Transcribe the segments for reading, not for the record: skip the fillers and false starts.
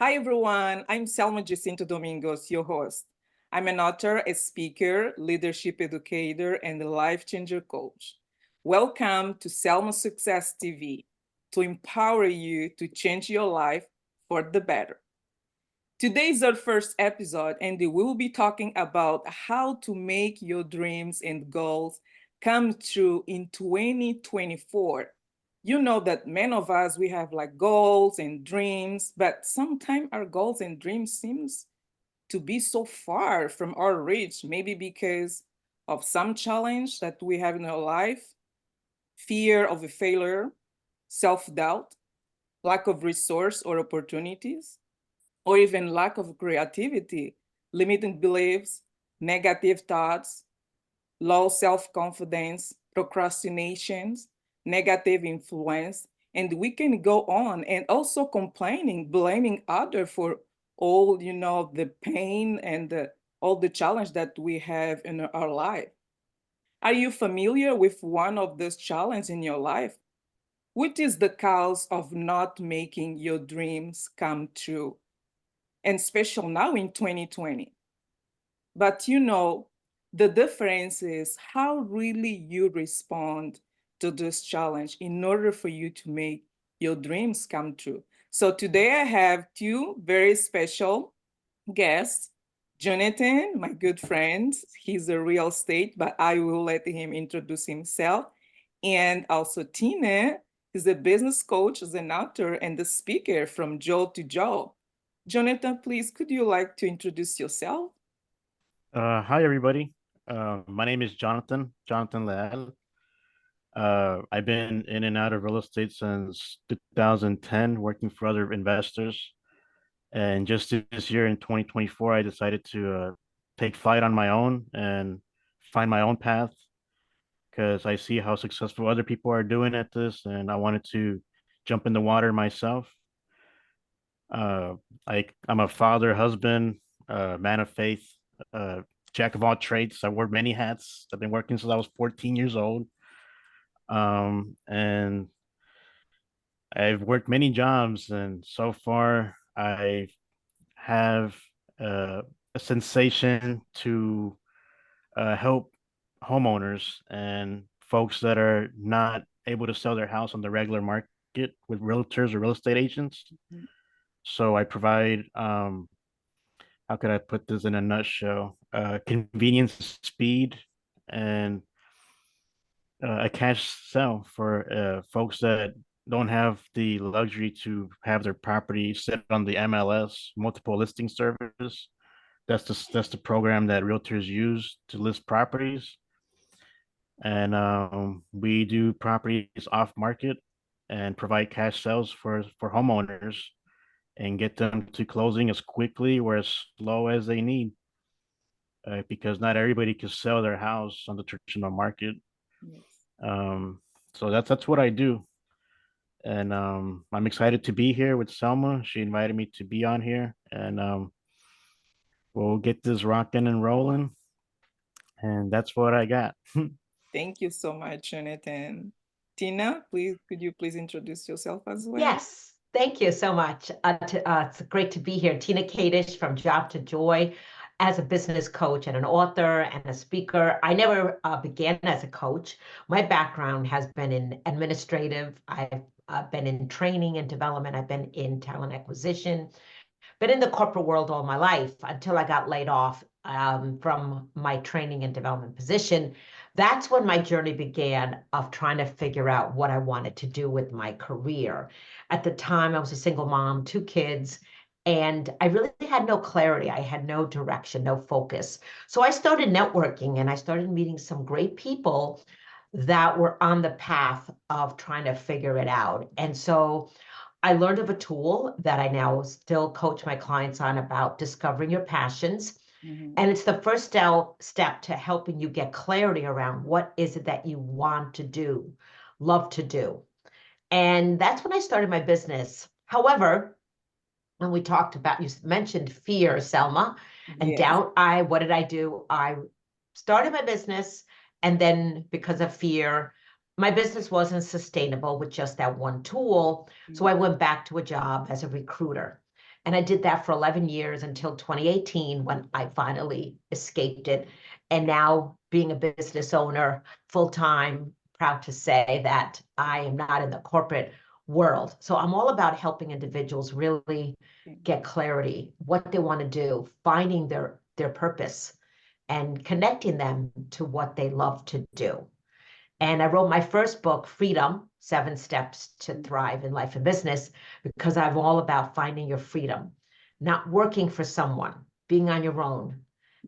Hi, everyone. I'm Selma Jacinto Domingos, your host. I'm an author, a speaker, leadership educator, and a life changer coach. Welcome to Selma Success TV to empower you to change your life for the better. Today is our first episode, and we will be talking about how to make your dreams and goals come true in 2024. You know that many of us we have like goals and dreams, but sometimes our goals and dreams seems to be so far from our reach, maybe because of some challenge that we have in our life, fear of a failure, self-doubt, lack of resource or opportunities, or even lack of creativity, limiting beliefs, negative thoughts, low self confidence, procrastinations, negative influence, and we can go on and also complaining, blaming others for all the pain and all the challenge that we have in our life. Are you familiar with one of those challenges in your life? Which is the cause of not making your dreams come true? And special now in 2020. But the difference is how really you respond to this challenge in order for you to make your dreams come true. So today I have two very special guests. Jonathan, my good friend, he's a real estate, but I will let him introduce himself. And also Tina, he's a business coach, is an author and the speaker from Joe to Joe. Jonathan, please, could you like to introduce yourself? Hi, everybody. My name is Jonathan Leal. I've been in and out of real estate since 2010, working for other investors. And just this year in 2024, I decided to take flight on my own and find my own path because I see how successful other people are doing at this, and I wanted to jump in the water myself. Uh, I'm a father, husband, man of faith, uh, jack of all trades. I wore many hats. I've been working since I was 14 years old. And I've worked many jobs, and so far I have uh, a sensation to help homeowners and folks that are not able to sell their house on the regular market with realtors or real estate agents. Mhm. So I provide how could I put this in a nutshell? Convenience, speed, and a cash sell for folks that don't have the luxury to have their property sit on the MLS multiple listing service. That's the program that realtors use to list properties, and we do properties off market and provide cash sales for homeowners and get them to closing as quickly or as slow as they need because not everybody can sell their house on the traditional market. Yes. Um, so that's what I do, and I'm excited to be here with Selma. She invited me to be on here, and we'll get this rocking and rolling. And that's what I got. Thank you so much, Jonathan. Tina, please, could you please introduce yourself as well? Yes, thank you so much. It's great to be here. Tina Kadish from Job to Joy as a business coach and an author and a speaker. I never began as a coach. My background has been in administrative. I've been in training and development. I've been in talent acquisition, been in the corporate world all my life until I got laid off from my training and development position. That's when my journey began of trying to figure out what I wanted to do with my career. At the time, I was a single mom, two kids, and I really had no clarity. I had no direction, no focus. So I started networking and I started meeting some great people that were on the path of trying to figure it out. And so I learned of a tool that I now still coach my clients on about discovering your passions. Mhm. And it's the first step to helping you get clarity around what is it that you want to do, love to do. And that's when I started my business. However, when we talked about, you mentioned fear, Selma, and Yes. doubt. What did I do? I started my business, and then because of fear, my business wasn't sustainable with just that one tool. So Mhm. I went back to a job as a recruiter. And I did that for 11 years until 2018 when I finally escaped it. And now, being a business owner full time, proud to say that I am not in the corporate world. So I'm all about helping individuals really get clarity, what they want to do, finding their purpose, and connecting them to what they love to do. And I wrote my first book, Freedom: 7 Steps to Thrive in Life and Business, because I'm all about finding your freedom, not working for someone, being on your own,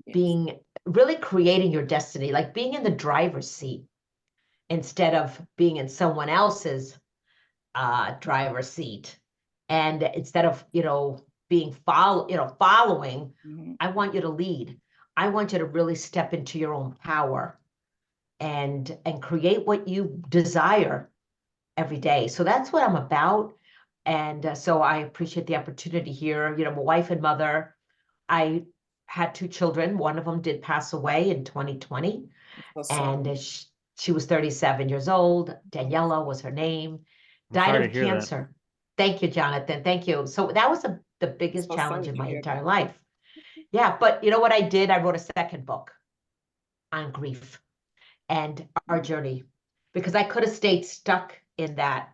Yes. being really creating your destiny, like being in the driver's seat instead of being in someone else's driver's seat. And instead of, being following, Mhm. I want you to lead. I want you to really step into your own power and create what you desire every day. So that's what I'm about. And so I appreciate the opportunity here. I'm a wife and mother. I had 2 children. One of them did pass away in 2020, So and sorry. she was 37 years old. Daniela was her name, I'm died sorry to of hear that. cancer. Thank you, Jonathan. Thank you. So that was the biggest So challenge sorry in to my hear entire that. life. Yeah, but you know what I did? I wrote a second book on grief and our journey, because I could have stayed stuck in that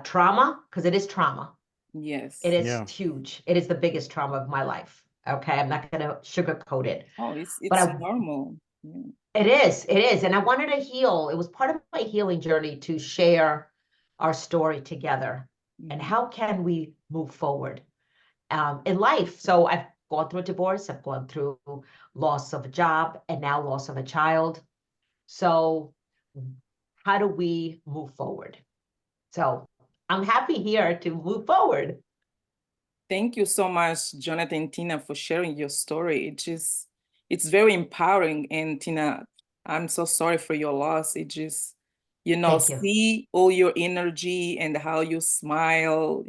trauma, because it is trauma. It Yes. is Yeah. huge. It is the biggest trauma of my life. Okay, I'm not going to sugarcoat it, Oh, it's but it's normal. Yeah. it is, and I wanted to heal. It was part of my healing journey to share our story together, and Mhm. how can we move forward in life. So I've gone through a divorce, I've gone through loss of a job, and now loss of a child. So how do we move forward? So I'm happy here to move forward. Thank you so much, Jonathan and Tina, for sharing your story. It's very empowering. And Tina, I'm so sorry for your loss. It just, Thank you. see all your energy and how you smile,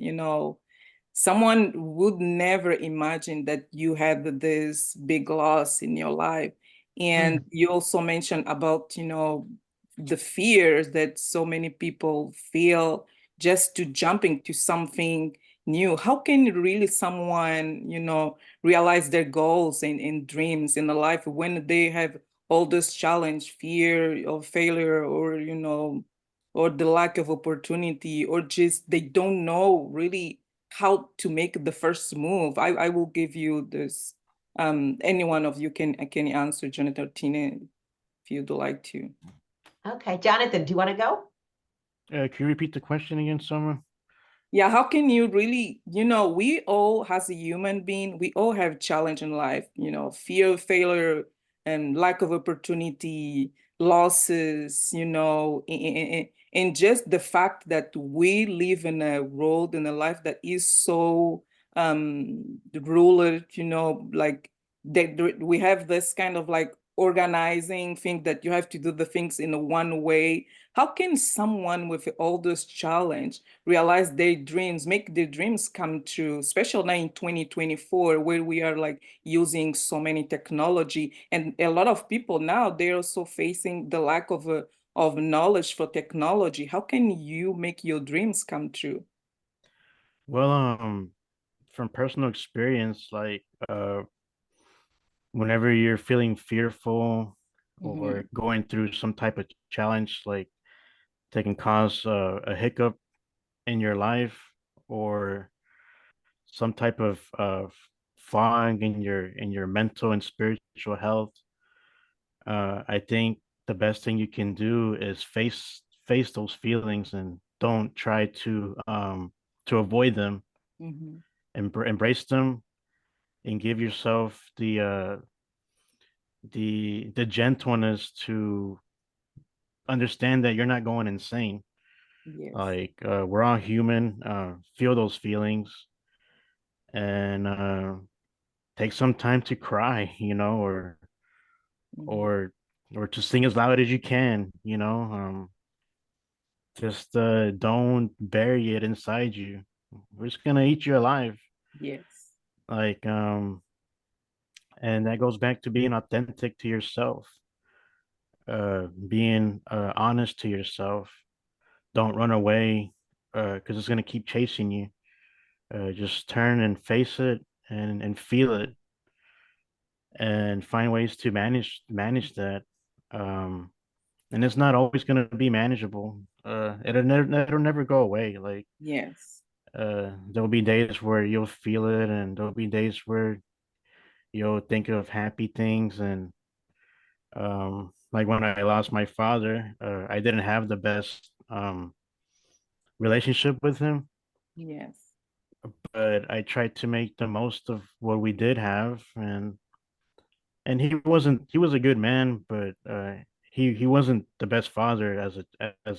someone would never imagine that you had this big loss in your life. And Mm. you also mentioned about, the fears that so many people feel just to jumping to something new. How can really someone, realize their goals and dreams in the life when they have all this challenge, fear of failure, or, or the lack of opportunity, or just they don't know really how to make the first move? I will give you this. Any one of you can answer, Jonathan or Tina, if you'd like to. Okay, Jonathan, do you want to go? Can you repeat the question again, Selma? Yeah, how can you really, we all, as a human being, we all have challenge in life, fear of failure and lack of opportunity, losses, and just the fact that we live in a world, in a life that is so ruled, like that we have this kind of like organizing thing that you have to do the things in a one way. How can someone with all this challenge realize their dreams, make their dreams come true, especially now in 2024, where we are like using so many technology, and a lot of people now they're also facing the lack of knowledge for technology. How can you make your dreams come true? Well, from personal experience, like whenever you're feeling fearful or Mhm. going through some type of challenge, like that can cause a hiccup in your life or some type of flaw in your mental and spiritual health, I think the best thing you can do is face those feelings and don't try to avoid them. Mhm. Embrace them and give yourself the gentleness to understand that you're not going insane. Yes. Like we're all human. Feel those feelings and take some time to cry, Mhm. or or to sing as loud as you can. Just don't bury it inside you. We're just gonna eat you alive. Yes. Like and that goes back to being authentic to yourself, being honest to yourself. Don't run away, because it's gonna keep chasing you. just turn and face it and feel it and find ways to manage that. Um, and it's not always going to be manageable. It'll never go away. Like Yes. there'll be days where you'll feel it, and there'll be days where you'll think of happy things. And like when I lost my father, I didn't have the best relationship with him, Yes. but I tried to make the most of what we did have. And he was a good man, but he wasn't the best father as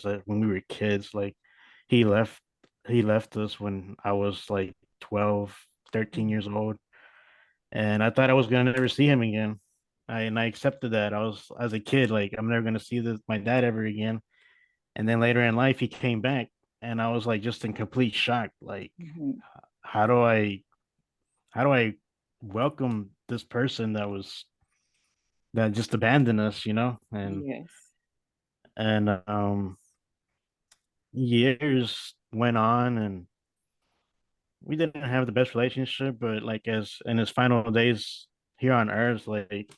a when we were kids. Like he left he left us when I was like 12, 13 Mhm. years old, and I thought I was gonna never see him again. I accepted that. I was, as a kid, like, I'm never gonna see my dad ever again. And then later in life he came back, and I was like just in complete shock. Like, Mhm. how do I how do I welcome this person that just abandoned us, Yes. and years went on, and we didn't have the best relationship. But like, as in his final days here on earth, like,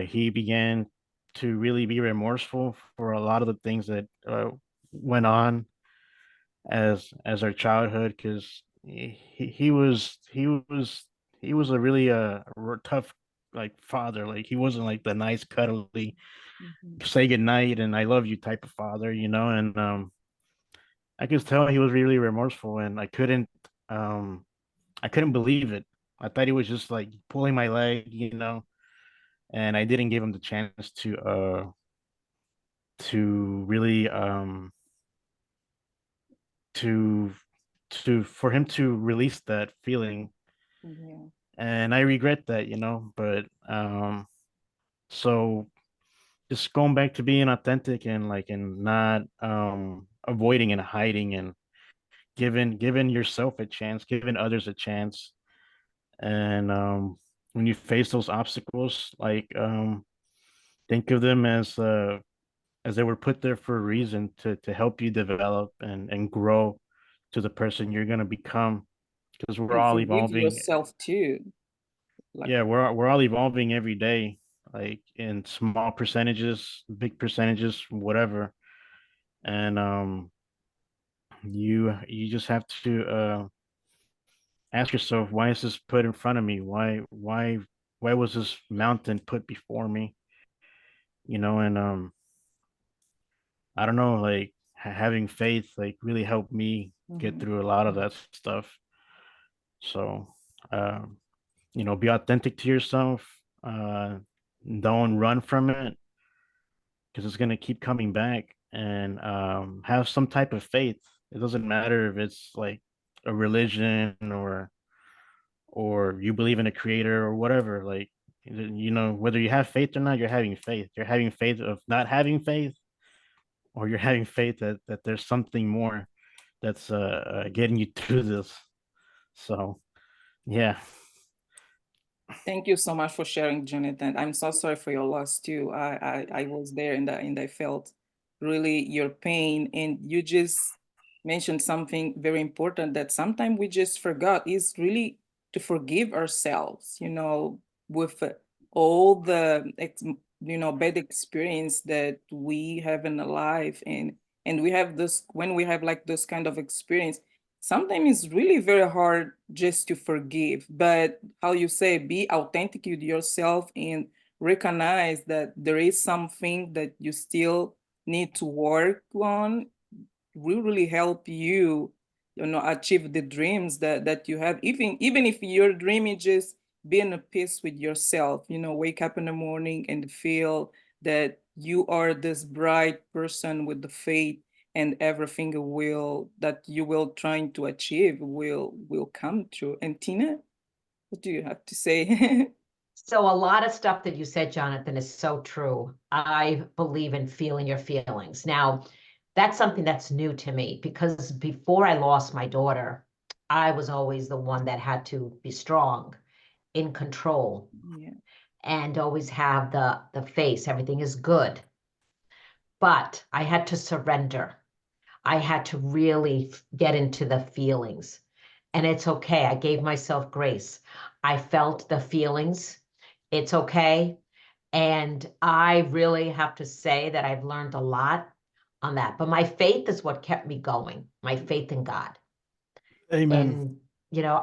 he began to really be remorseful for a lot of the things that went on as our childhood, because he was a really tough, like, father. Like, he wasn't like the nice cuddly Mhm. say good night and I love you type of father, and I could tell he was really remorseful, and I couldn't believe it. I thought he was just like pulling my leg, and I didn't give him the chance to really to for him to release that feeling. Yeah. And I regret that, but so just going back to being authentic, and like, and not avoiding and hiding, and giving yourself a chance, giving others a chance. And when you face those obstacles, like, think of them as they were put there for a reason, to help you develop and grow to the person you're going to become, because we're And all forgive evolving. yourself too. Like, Yeah, we're all evolving every day, like in small percentages, big percentages, whatever. And you just have to ask yourself, why is this put in front of me? Why was this mountain put before me? And I don't know, like, having faith like really helped me get mhm. through a lot of that stuff. So, um, be authentic to yourself. Don't run from it, because it's gonna keep coming back. And have some type of faith. It doesn't matter if it's like a religion, or you believe in a creator or whatever. Like, whether you have faith or not, you're having faith. You're having faith of not having faith, or you're having faith that there's something more that's getting you through this. So, yeah. Thank you so much for sharing, Jonathan. I'm so sorry for your loss too. I was there, and I felt really your pain. And you just mentioned something very important that sometimes we just forgot is really to forgive ourselves, with all the bad experience that we have in the life. And we have this, when we have like this kind of experience, sometimes it's really very hard just to forgive. But how you say, be authentic with yourself and recognize that there is something that you still need to work on, will really help you, achieve the dreams that you have. Even if your dream is just being at peace with yourself, wake up in the morning and feel that you are this bright person with the faith, and everything will that you will trying to achieve will come true. And Tina, what do you have to say? So a lot of stuff that you said, Jonathan, is so true. I believe in feeling your feelings. Now, that's something that's new to me because before I lost my daughter, I was always the one that had to be strong, in control, Yeah. and always have the face, everything is good. But I had to surrender. I had to really get into the feelings. and it's okay. I gave myself grace. I felt the feelings. It's okay. And I really have to say that I've learned a lot on that. But my faith is what kept me going, my faith in God. Amen. And,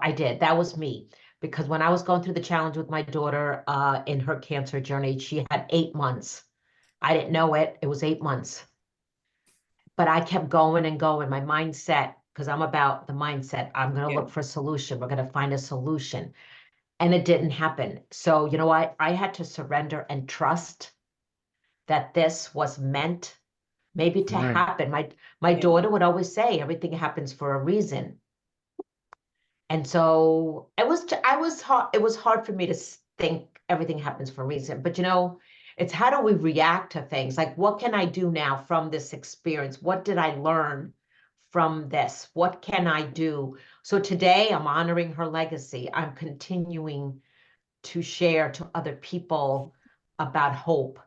I did. That was me. Because when I was going through the challenge with my daughter in her cancer journey, she had 8 months. I didn't know it. It was 8 months. But I kept going and going. My mindset, because I'm about the mindset, I'm going to Yeah. look for a solution. We're going to find a solution. And it didn't happen. So, you know what? I had to surrender and trust that this was meant maybe to Right. happen. My Yeah. daughter would always say everything happens for a reason. And so it was hard for me to think everything happens for a reason. But it's how do we react to things? Like, what can I do now from this experience? What did I learn from this? What can I do? So today I'm honoring her legacy. I'm continuing to share to other people about hope,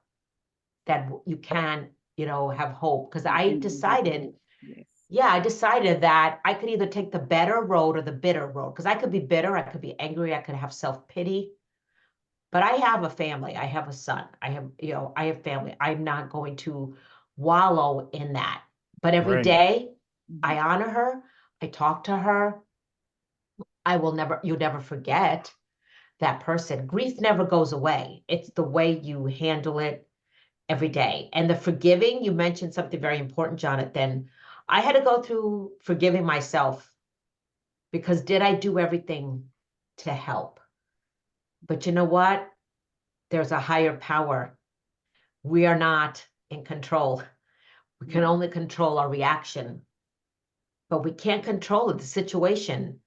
that you can, have hope. Because You I can have decided, hope. Yes. yeah, I decided that I could either take the better road or the bitter road. Because I could be bitter, I could be angry, I could have self-pity. But I have a family, I have a son, I have family. I'm not going to wallow in that. But every Right. day Mhm. I honor her, I talk to her. You'll never forget that person. Grief never goes away. It's the way you handle it every day. And the forgiving, you mentioned something very important, Jonathan. I had to go through forgiving myself because did I do everything to help? But you know what? There's a higher power. We are not in control. We can Yeah. only control our reaction, but we can't control the situation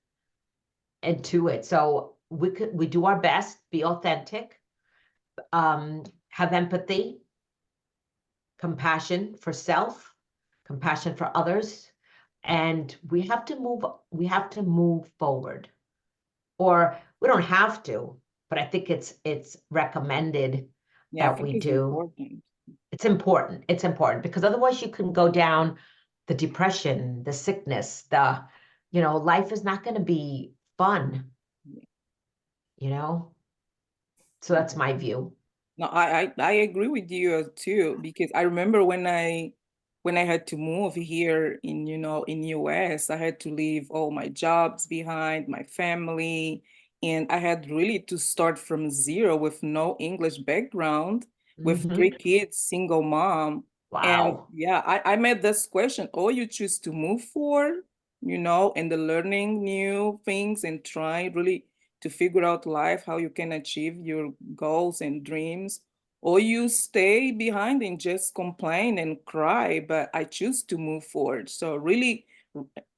and to it. So we do our best, be authentic, have empathy, compassion for self, compassion for others, and we have to move forward. Or we don't have to, but I think it's recommended Yeah, I that think we it's do. important. It's important. It's important because otherwise you can go down the depression, the sickness, life is not going to be fun, you know? So that's Yeah. my view. No, I agree with you too, because I remember when I had to move here in, in US, I had to leave all my jobs behind, my family, and I had really to start from zero with no English background, with three Hmm. kids, single mom. And Wow. yeah, I made this question, oh, you choose to move forward, and the learning new things and try really to figure out life, how you can achieve your goals and dreams, or you stay behind and just complain and cry. But I choose to move forward. So really,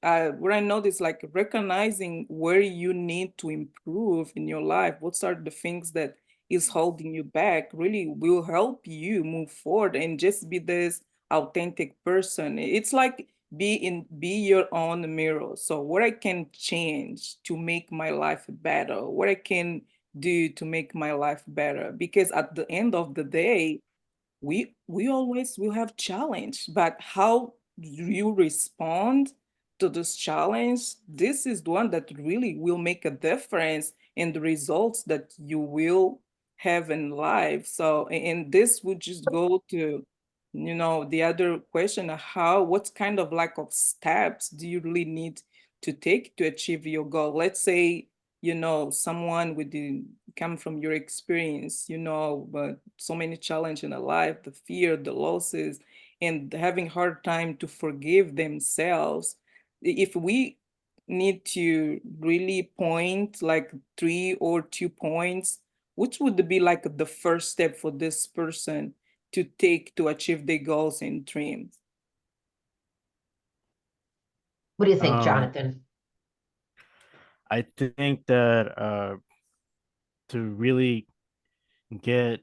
what I noticed, like recognizing where you need to improve in your life, what are the things that is holding you back, really will help you move forward and just be this authentic person. It's like be your own mirror. So what I can change to make my life better, what I can do to make my life better, because at the end of the day, we always will have challenge, but how do you respond to this challenge? This is the one that really will make a difference in the results that you will have in life. So, and this would just go to, the other question, what kind of lack of steps do you really need to take to achieve your goal? Let's say, someone with the come from your experience, but so many challenges in a life, the fear, the losses, and having hard time to forgive themselves. If we need to really point like 3 or 2 points, which would be like the first step for this person to take to achieve their goals and dreams? What do you think, Um, Jonathan? I think that to really get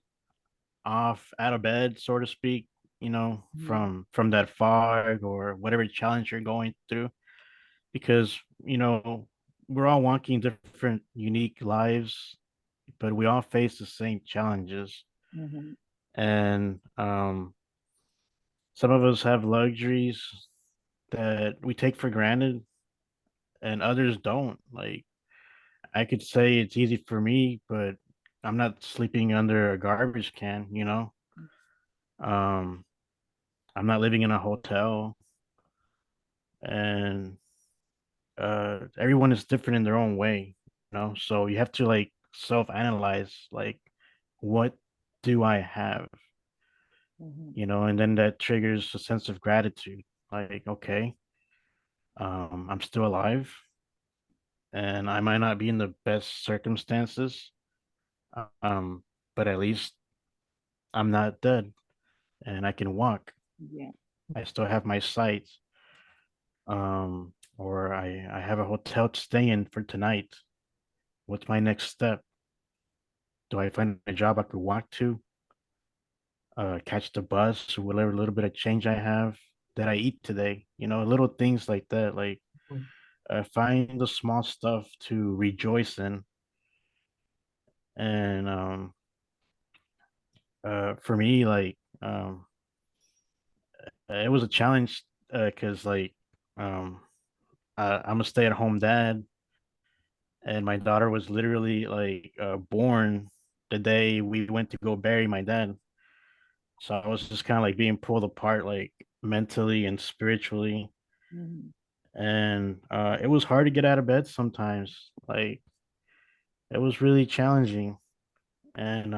off out of bed, so to speak, Mhm. from that fog or whatever challenge you're going through, because we're all walking different, unique lives, but we all face the same challenges, Mhm. and some of us have luxuries that we take for granted, and others don't. Like I could say it's easy for me, but I'm not sleeping under a garbage can, you know. Um, I'm not living in a hotel, and everyone is different in their own way, you know. So you have to like self-analyze, like, what do I have, Mhm. you know, and then that triggers a sense of gratitude. Like, okay, I'm still alive, and I might not be in the best circumstances, um, but at least I'm not dead, and I can walk. Yeah. I still have my sight, or I have a hotel to stay in for tonight. What's my next step? Do I find a job I could walk to? Catch the bus, or whatever little bit of change I have that I eat today. You know, little things like that. Like find the small stuff to rejoice in. And for me, like it was a challenge because like um, I'm a stay-at-home dad, and my daughter was literally like born the day we went to go bury my dad. So I was just kind of like being pulled apart, like mentally and spiritually. Mhm. And it was hard to get out of bed sometimes. Like it was really challenging. And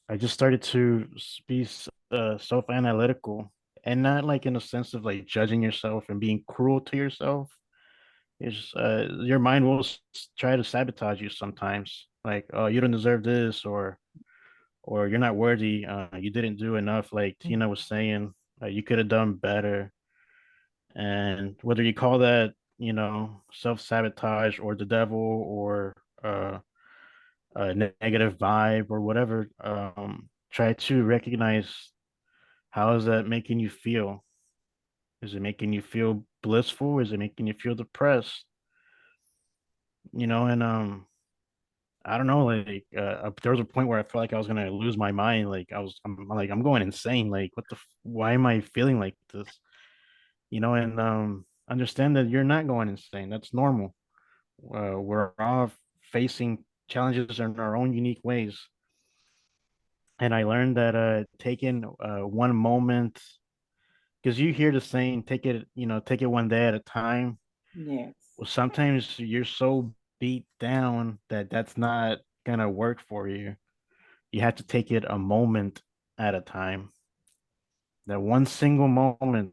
I just started to be self-analytical, and not like in a sense of like judging yourself and being cruel to yourself. It's your mind will try to sabotage you sometimes. Like, oh, you don't deserve this, or you're not worthy. You didn't do enough. Like Tina was saying, you could have done better. And whether you call that, you know, self sabotage or the devil or uh, a negative vibe or whatever, try to recognize, how is that making you feel? Is it making you feel blissful? Is it making you feel depressed? You know, and I don't know, like there was a point where I felt like I was gonna lose my mind. Like I'm going insane. Like why am I feeling like this? You know, and understand that you're not going insane. That's normal. We're all facing challenges in our own unique ways. And I learned that taking one moment, because you hear the saying, take it, you know, take it one day at a time. Yes. Well, sometimes you're so beat down that that's not gonna work for you. You have to take it a moment at a time. That one single moment,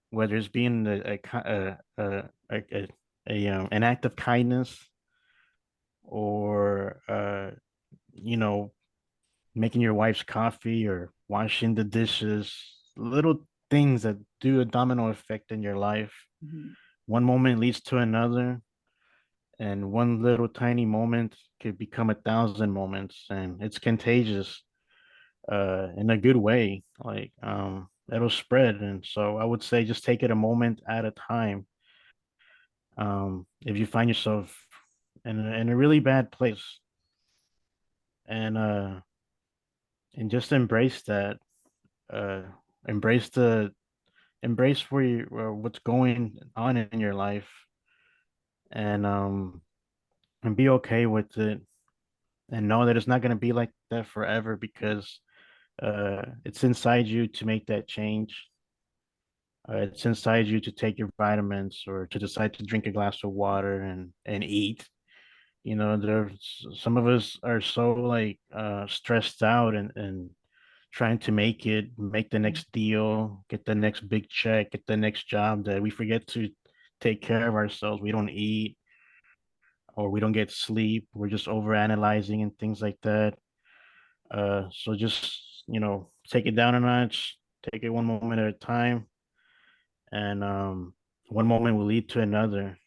whether it's being an act of kindness, or you know, making your wife's coffee or washing the dishes, little things that do a domino effect in your life. Mhm. One moment leads to another, and one little tiny moment could become 1,000 moments, and it's contagious in a good way. Like it'll spread. And so I would say just take it a moment at a time. If you find yourself in a really bad place, and just embrace that, uh embrace the embrace where you what's going on in your life, and be okay with it, and know that it's not going to be like that forever, because it's inside you to make that change. It's inside you to take your vitamins, or to decide to drink a glass of water and eat. You know, there's some of us are so like stressed out, and trying to make the next deal, get the next big check, get the next job, that we forget to take care of ourselves. We don't eat, or we don't get sleep. We're just over analyzing and things like that. So just, you know, take it down a notch, take it one moment at a time, and one moment will lead to another.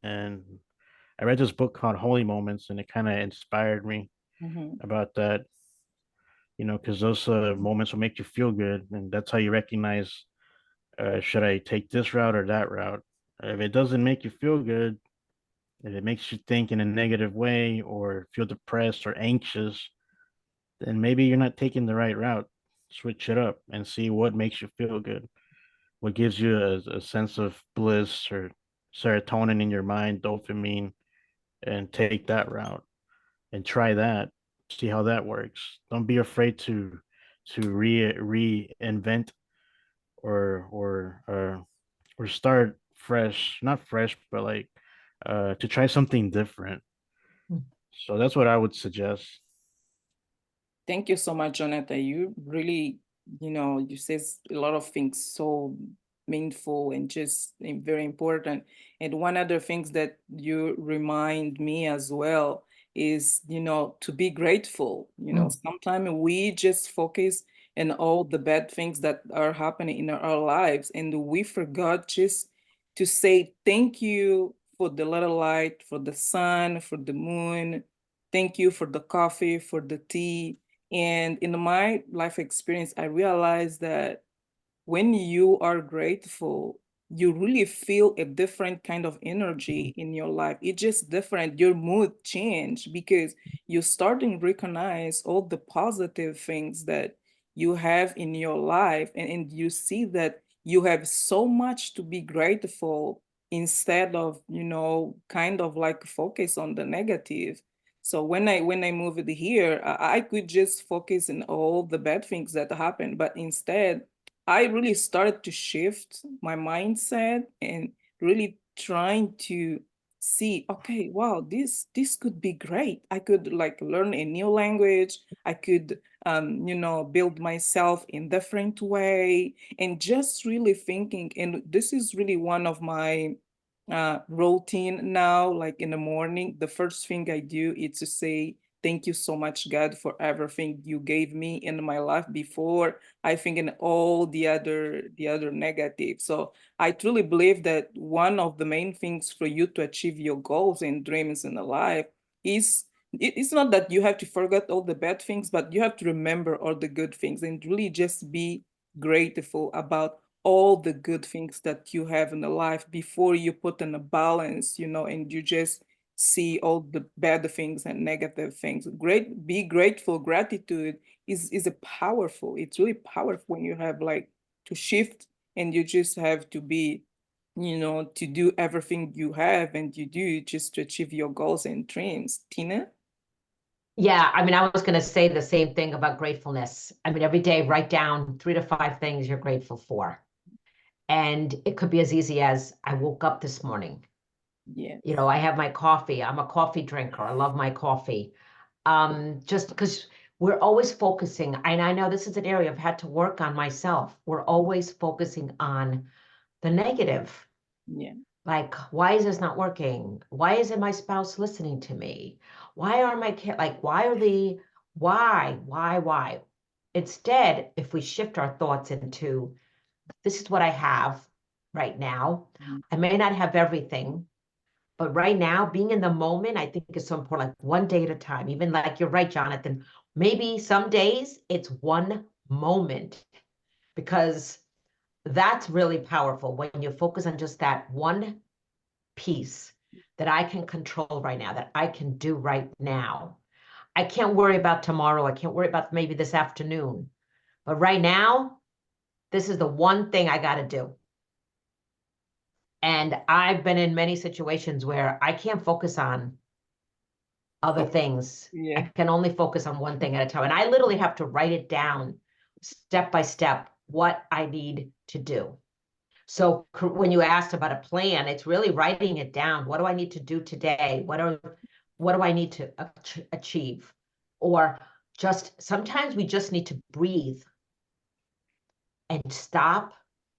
And I read this book called Holy Moments, and it kind of inspired me Mhm. about that, you know, because those moments will make you feel good, and that's how you recognize, should I take this route or that route. If it doesn't make you feel good, if it makes you think in a negative way, or feel depressed or anxious, then maybe you're not taking the right route. Switch it up and see what makes you feel good, what gives you a sense of bliss, or serotonin in your mind, dopamine, and take that route and try that. See how that works. Don't be afraid to reinvent or start fresh, not fresh, but like to try something different. So that's what I would suggest. Thank you so much, Jonathan. You really, you says a lot of things so meaningful and just very important. And one other things that you remind me as well is, to be grateful. Sometimes we just focus on all the bad things that are happening in our lives, and we forgot just to say thank you for the little light, for the sun, for the moon. Thank you for the coffee, for the tea. And in my life experience, I realized that when you are grateful, you really feel a different kind of energy in your life. It's just different. Your mood change because you're starting to recognize all the positive things that you have in your life, and you see that you have so much to be grateful instead of, kind of like focus on the negative. So when I moved here, I could just focus on all the bad things that happened, but instead I really started to shift my mindset and really trying to see, okay, wow, this could be great. I could like learn a new language. I could build myself in different way, and just really thinking. And this is really one of my routine now. Like in the morning, the first thing I do is to say thank you so much, God, for everything you gave me in my life before I think in all the other negative. So I truly believe that one of the main things for you to achieve your goals and dreams in the life is it's not that you have to forget all the bad things, but you have to remember all the good things and really just be grateful about all the good things that you have in the life before you put in a balance, and you just see all the bad things and negative things. Be grateful. Gratitude is a powerful. It's really powerful when you have like to shift, and you just have to be, to do everything you have and you do just to achieve your goals and dreams. Tina? Yeah, I mean, I was going to say the same thing about gratefulness. I mean, every day, write down 3 to 5 things you're grateful for. And it could be as easy as I woke up this morning. Yeah. I have my coffee. I'm a coffee drinker. I love my coffee. Just because we're always focusing, and I know this is an area I've had to work on myself. We're always focusing on the negative. Yeah. Like, why is this not working? Why isn't my spouse listening to me? Why are my kids, like, why? Instead, if we shift our thoughts into, this is what I have right now. Mhm. I may not have everything, but right now, being in the moment, I think is so important, like one day at a time. Even like you're right, Jonathan, maybe some days it's one moment, because that's really powerful when you focus on just that one piece that I can control right now, that I can do right now. I can't worry about tomorrow. I can't worry about maybe this afternoon. But right now, this is the one thing I got to do. And I've been in many situations where I can't focus on other Oh, things. I yeah. can only focus on one thing at a time. And I literally have to write it down step by step what I need to do. So when you asked about a plan, it's really writing it down. What do I need to do today? What do I need to achieve? Or just sometimes we just need to breathe and stop,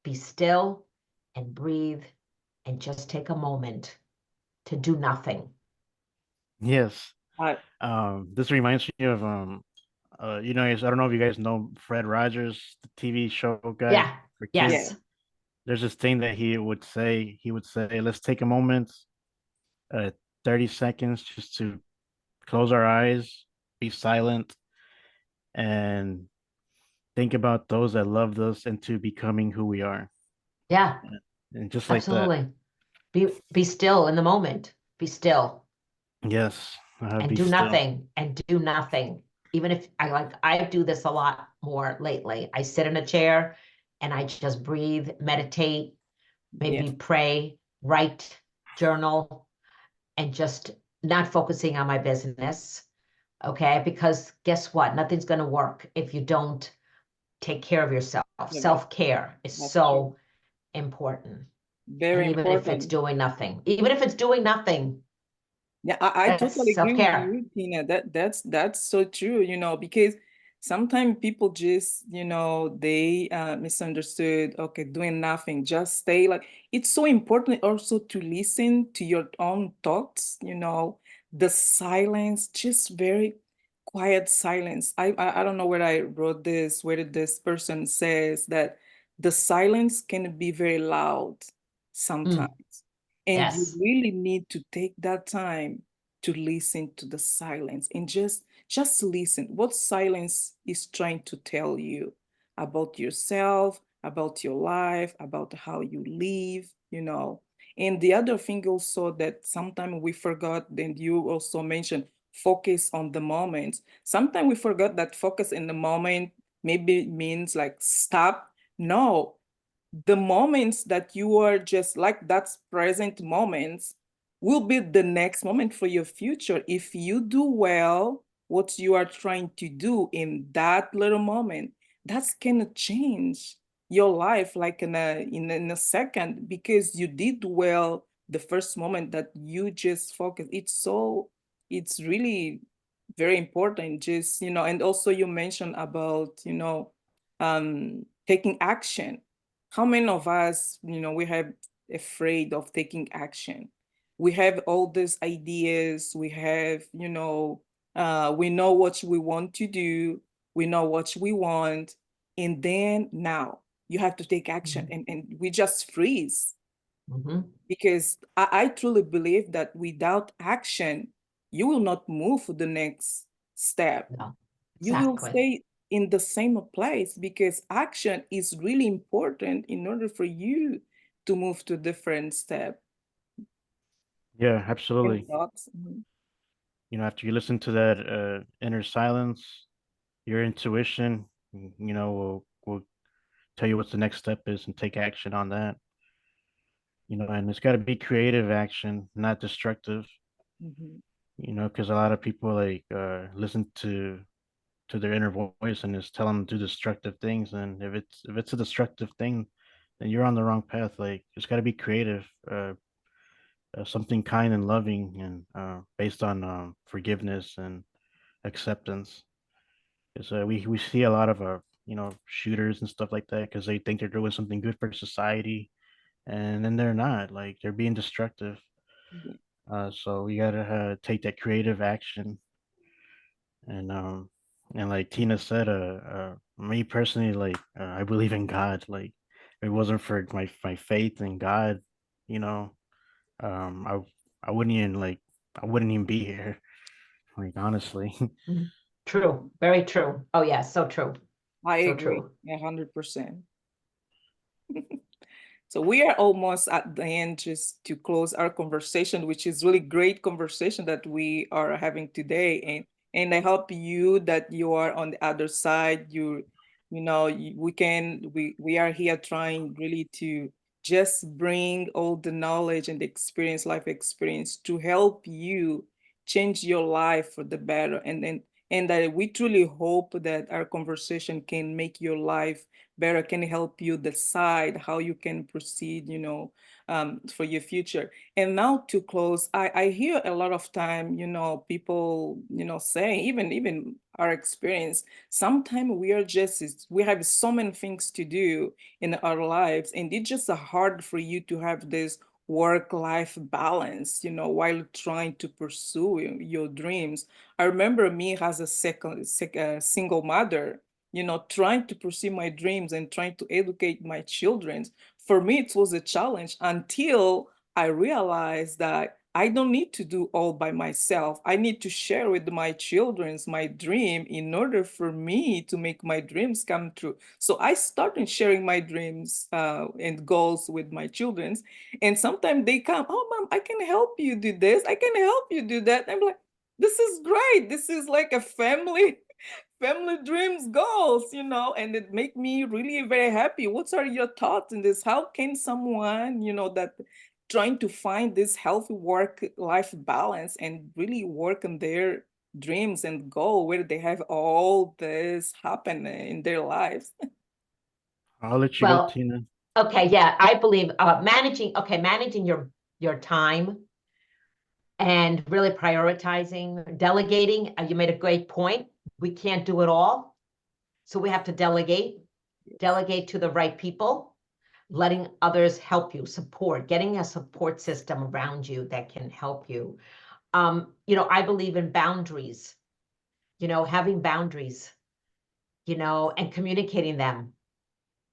be still, and breathe, and just take a moment to do nothing. Yes. I, This reminds me of I don't know if you guys know Fred Rogers, the TV show guy Yeah. for kids. yeah. Yes. There's this thing that he would say. He would say, "Let's take a moment, 30 seconds, just to close our eyes, be silent, and think about those that loved us into becoming who we are." Yeah. And just like that. Absolutely. Be still in the moment. Be still Yes, and be do still. nothing and do nothing. Even if I do this a lot more lately. I sit in a chair and I just breathe, meditate, Yeah. maybe pray, write journal, and just not focusing on my business. Okay. Because guess what? Nothing's going to work if you don't take care of yourself. Yeah, Self-care is that's true. so important. Very And even if it's important. doing nothing, even if it's doing nothing, Yeah, I that's totally agree with self-care. you, Tina. That's so true, because sometimes people just, they misunderstood, okay, doing nothing, just stay like it's so important also to listen to your own thoughts, the silence, just very quiet silence. I don't know where I wrote this, where this person says that the silence can be very loud Mm, sometimes. And you yes. really need to take that time to listen to the silence and just listen what silence is trying to tell you about yourself, about your life, about how you live. And the other thing also that sometimes we forgot, and you also mentioned, focus on the moment. Sometimes we forgot that focus in the moment maybe means like stop. No, the moments that you are just like that's present moments will be the next moment for your future if you do well what you are trying to do in that little moment. That's gonna change your life like in a second because you did well the first moment that you just focus. It's really very important, just and also you mentioned about taking action. How many of us, we have afraid of taking action? We have all these ideas, we know what we want to do, we know what we want, and then now you have to take action, Mhm. and we just freeze Mhm. because I truly believe that without action, you will not move to the next step. No, You will exactly. stay in the same place because action is really important in order for you to move to different step. Yeah, Any absolutely. thoughts? Mhm. After you listen to that inner silence, your intuition, will tell you what the next step is and take action on that. And it's got to be creative action, not destructive. Mhm. Because a lot of people like listen to their inner voice and just tell them to do destructive things. And if it's a destructive thing, then you're on the wrong path. Like it's got to be creative, something kind and loving, and based on forgiveness and acceptance. Because we see a lot of shooters and stuff like that because they think they're doing something good for society, and then they're not. Like they're being destructive. Yeah. So we gotta take that creative action, and like Tina said, me personally, like I believe in God. Like if it wasn't for my faith in God, you know, I wouldn't even be here. Like honestly. Mhm. True. Very true. Oh, yeah. So true. I So agree, true. 100%. So we are almost at the end, just to close our conversation, which is really great conversation that we are having today. And I hope you that you are on the other side. We are here trying really to just bring all the knowledge and experience, life experience, to help you change your life for the better. And that we truly hope that our conversation can make your life better, can help you decide how you can proceed, for your future. And now to close, I hear a lot of time, people, saying, even our experience, sometimes we have so many things to do in our lives, and it's just hard for you to have this work-life balance, while trying to pursue your dreams. I remember me as a single mother, trying to pursue my dreams and trying to educate my children. For me, it was a challenge until I realized that I don't need to do all by myself. I need to share with my children's my dream in order for me to make my dreams come true. So I started sharing my dreams and goals with my children's, and sometimes they come, "Oh, mom, I can help you do this. I can help you do that." I'm like, "This is great. This is like a family dreams, goals, and it make me really very happy. What are your thoughts in this? How can someone, that trying to find this healthy work-life balance and really work on their dreams and goal where they have all this happen in their lives. I'll let you go, Well, Tina. okay, yeah, I believe managing your time and really prioritizing, delegating. You made a great point. We can't do it all, so we have to delegate to the right people, letting others help you, getting a support system around you that can help you. I believe in boundaries, having boundaries, and communicating them.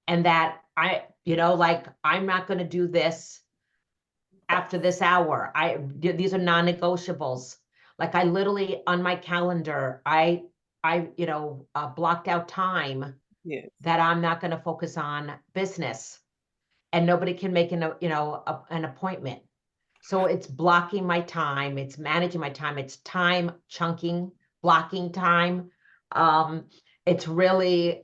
And that like, I'm not going to do this after this hour. These are non-negotiables. Like, I literally, on my calendar, I blocked out time Yes. that I'm not going to focus on business, and nobody can make an appointment. So it's blocking my time, it's managing my time, it's time chunking, blocking time. It's really,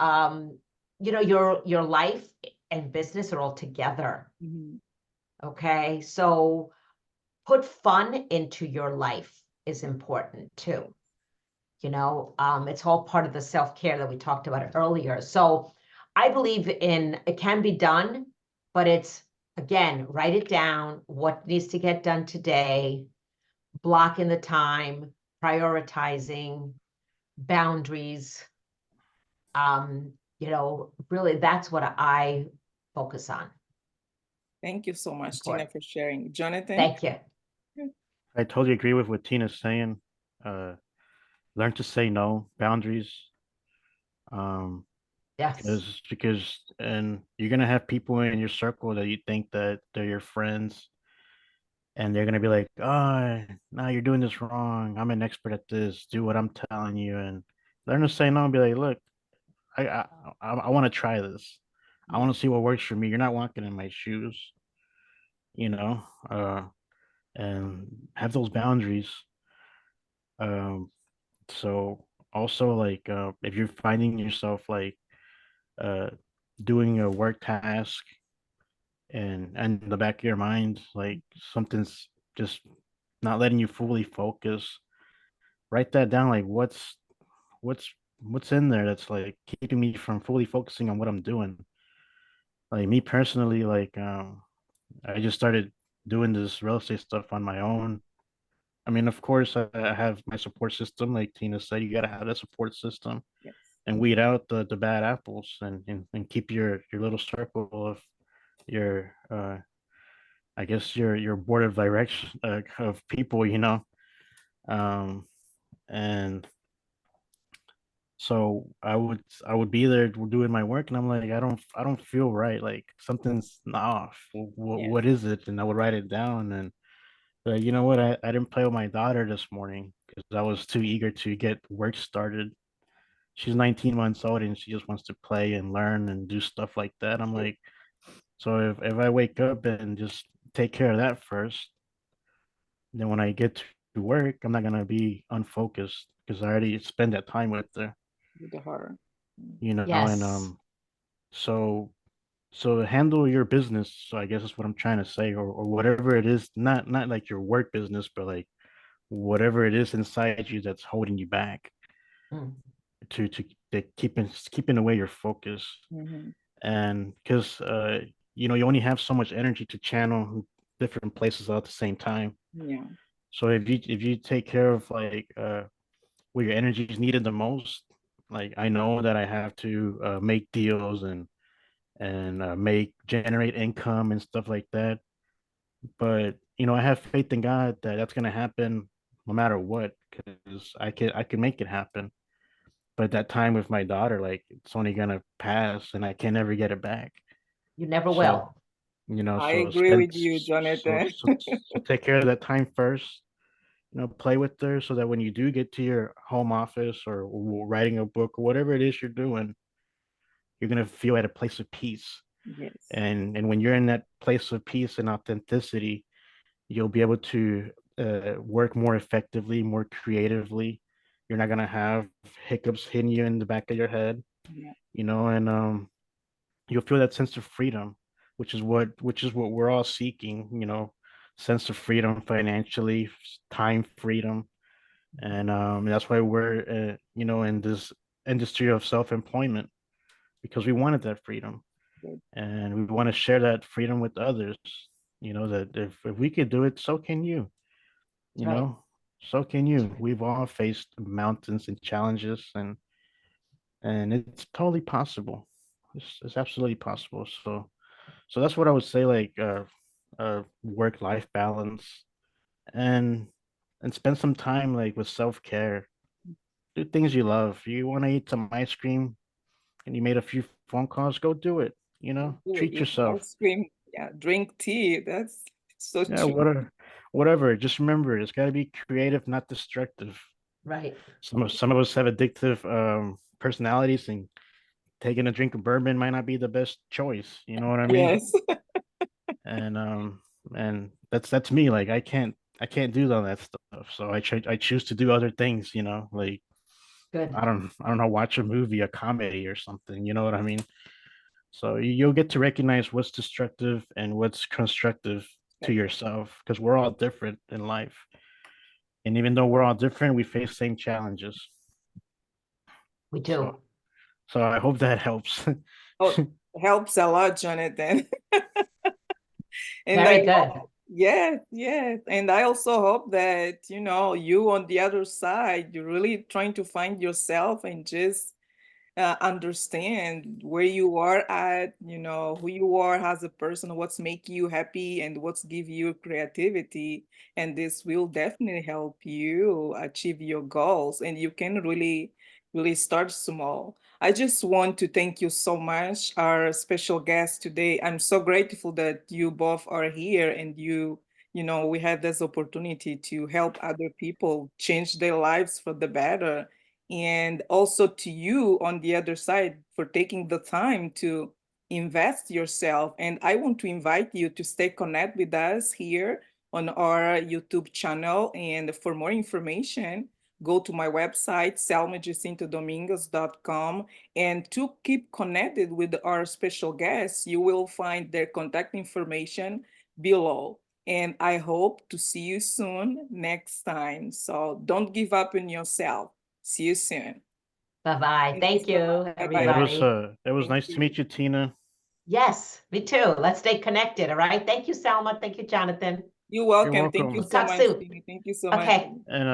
your life and business are all together. Mhm. Okay, so put fun into your life is important too. It's all part of the self-care that we talked about earlier. So I believe it can be done, but it's, again, write it down, what needs to get done today, blocking the time, prioritizing, boundaries. Really, that's what I focus on. Thank you so much, Tina, Important. for sharing. Jonathan? Thank you. I totally agree with what Tina's saying. Uh, Learn to say no, boundaries. Um, Yes. because and you're gonna have people in your circle that you think that they're your friends, and they're gonna be like, "Oh, no, you're doing this wrong. I'm an expert at this. Do what I'm telling you." And learn to say no and be like, "Look, I want to try this. I Yeah. want to see what works for me. You're not walking in my shoes, you know." And have those boundaries. Um, so also like if you're finding yourself like uh doing a work task and in the back of your mind like something's just not letting you fully focus, write that down. Like what's what's in there that's like keeping me from fully focusing on what I'm doing. Like me personally, like I just started doing this real estate stuff on my own. I mean, of course, I have my support system. Like Tina said, you gotta have that support system Yes. and weed out the bad apples and keep your little circle of your I guess your board of direction of people, um, and so I would be there doing my work, and I'm like, I don't feel right, like something's off. Yes. What is it? And I would write it down, and you know what? I didn't play with my daughter this morning because I was too eager to get work started. She's 19 months old and she just wants to play and learn and do stuff like that. I'm Yes. like, so if I wake up and just take care of that first, then when I get to work, I'm not gonna be unfocused because I already spend that time with her, With the horror. Mm. and Yes. so handle your business. So I guess that's what I'm trying to say, or whatever it is, not like your work business, but like whatever it is inside you that's holding you back Mm. to keeping away your focus. Mhm. And because you only have so much energy to channel different places at the same time. Yeah. So if you take care of like where your energy is needed the most, like I know that I have to make deals and make generate income and stuff like that. But I have faith in God that that's gonna happen no matter what, because I can make it happen. But that time with my daughter, like it's only gonna pass, and I can never get it back. You never So will. I so agree spend with you, Jonathan. so take care of that time first. Play with her so that when you do get to your home office or writing a book or whatever it is you're doing, you're gonna feel at a place of peace. Yes. And when you're in that place of peace and authenticity, you'll be able to work more effectively, more creatively. You're not gonna have hiccups hitting you in the back of your head, Yeah. and you'll feel that sense of freedom, which is what we're all seeking. sense of freedom financially, time freedom, and that's why we're in this industry of self-employment because we wanted that freedom Good. and we want to share that freedom with others. That if we could do it, so can you. That's You right. know, so can That's you. right. We've all faced mountains and challenges, and it's totally possible. It's absolutely possible. So that's what I would say. Like work-life balance, and spend some time like with self-care. Do things you love. You want to eat some ice cream, and you made a few phone calls. Go do it. Do it. Treat Eat yourself. ice cream. Yeah, drink tea. That's so Yeah, true. whatever. Just remember, it's got to be creative, not destructive. Right. Some of us have addictive personalities, and taking a drink of bourbon might not be the best choice. You know what I mean? Yes. And that's me. Like I can't do all that stuff. So I choose to do other things. Like Good. I don't know, watch a movie, a comedy or something. You know what I mean? So you'll get to recognize what's destructive and what's constructive to yourself because we're all different in life. And even though we're all different, we face same challenges. We So do. so I hope that helps. Oh, helps a lot, Jonathan. And I Very good. hope, yes, yes. And I also hope that, you on the other side, you're really trying to find yourself and just understand where you are at, who you are as a person, what's make you happy and what's give you creativity. And this will definitely help you achieve your goals. And you can really, really start small. I just want to thank you so much, our special guest today. I'm so grateful that you both are here and we had this opportunity to help other people change their lives for the better, and also to you on the other side for taking the time to invest yourself. And I want to invite you to stay connected with us here on our YouTube channel. And for more information, go to my website, selmajacintodomingos.com. And to keep connected with our special guests, you will find their contact information below. And I hope to see you soon next time. So don't give up on yourself. See you soon. Bye-bye. Thank you Thank so much. you, Bye bye. everybody. It was Thank nice to you. meet you, Tina. Yes, me too. Let's stay connected. All right. Thank you, Selma. Thank you, Jonathan. You're You're welcome. Thank you We'll welcome. so talk much, soon. Timmy. Thank you so much. Okay. And